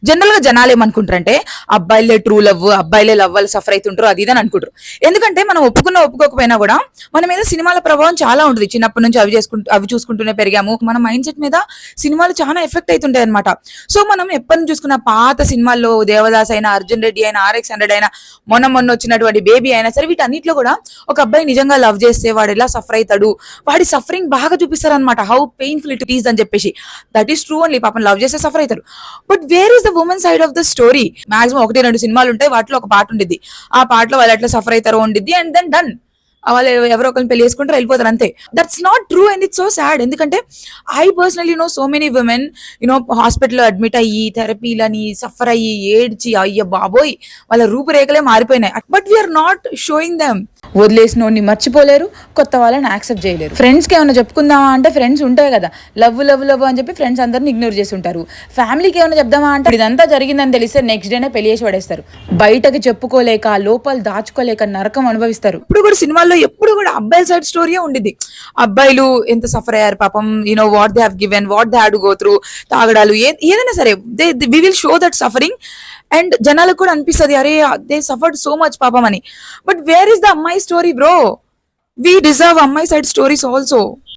General గా జనాలు ఏమనుకుంటారంటే అబ్బాయిలే ట్రూ లవ్, అబ్బాయిలే లవ్ వాళ్ళు సఫర్ అవుతుంటారు అది ఇదని అనుకుంటారు. ఎందుకంటే మనం ఒప్పుకోకపోయినా కూడా మన మీద సినిమాల ప్రభావం చాలా ఉంటుంది. చిన్నప్పటి నుంచి అవి చూసుకుంటూనే పెరిగాము. మన మైండ్ సెట్ మీద సినిమాలు చాలా ఎఫెక్ట్ అవుతుంటాయి అనమాట. సో మనం ఎప్పటి నుంచి చూసుకున్న పాత సినిమాల్లో దేవదాస్ అయినా, అర్జున్ రెడ్డి అయినా, RX 100 అయినా, మొన్న వచ్చినటువంటి బేబీ అయినా సరే, వీటన్నిటిలో కూడా ఒక అబ్బాయి నిజంగా లవ్ చేస్తే వాడు ఎలా సఫర్ అవుతాడు, వాడి సఫరింగ్ బాగా చూపిస్తారు అనమాట. హౌ పెయిన్ఫుల్ ఇట్ ఈస్ అని చెప్పేసి. That is true only. పాపం లవ్ చేస్తే సఫర్ అవుతారు. But where is the women side of the story? Maximum 1-2 సినిమాలు ఉంటాయి, వాటిలో ఒక పాట ఉండిద్ది. ఆ పాటలో వాళ్ళు ఎట్లా సఫర్ అవుతారో ఉండిద్ది, అండ్ దెన్ డన్. వాళ్ళు ఎవరో ఒకరిని పెళ్లి చేసుకుంటారు, వెళ్ళిపోతారు అంతే. That's not true and it's so sad. ఎందుకంటే I personally know so many women హాస్పిటల్లో అడ్మిట్ అయ్యి థెరపీలని సఫర్ అయ్యి ఏడ్చి అయ్య బాబోయ్ వాళ్ళ రూపురేఖలే మారిపోయినాయి. But we are not showing them. వదిలేసినోడిని మర్చిపోలేరు, కొత్త వాళ్ళని యాక్సెప్ట్ చేయలేరు. ఫ్రెండ్స్కి ఏమైనా చెప్పుకుందామా అంటే ఫ్రెండ్స్ ఉంటాయి కదా, లవ్ లవ్ లవ్ అని చెప్పి ఫ్రెండ్స్ అందరిని ఇగ్నోర్ చేసి ఉంటారు. ఫ్యామిలీకి ఏమైనా చెప్దామా అంటే ఇదంతా జరిగిందని తెలిస్తే నెక్స్ట్ డేనే పెళ్లి చేసి పడేస్తారు. బయటకి చెప్పుకోలేక, లోపల దాచుకోలేక నరకం అనుభవిస్తారు. ఇప్పుడు కూడా సినిమాల్లో ఎప్పుడు కూడా అబ్బాయిల సైడ్ స్టోరీయే ఉండిద్ది. అబ్బాయిలు ఎంత సఫర్ అయ్యారు పాపం, what they have given, what they had to go through, తాగడాలు ఏదైనా సరే, we will show that suffering. And జనాలకు కూడా అనిపిస్తుంది అరే దే సఫర్డ్ సో మచ్ పాపం అని. బట్ వేర్ ఇస్ ద అమ్మాయి స్టోరీ బ్రో? వీ డిజర్వ్ అమ్మాయి సైడ్ స్టోరీస్ ఆల్సో.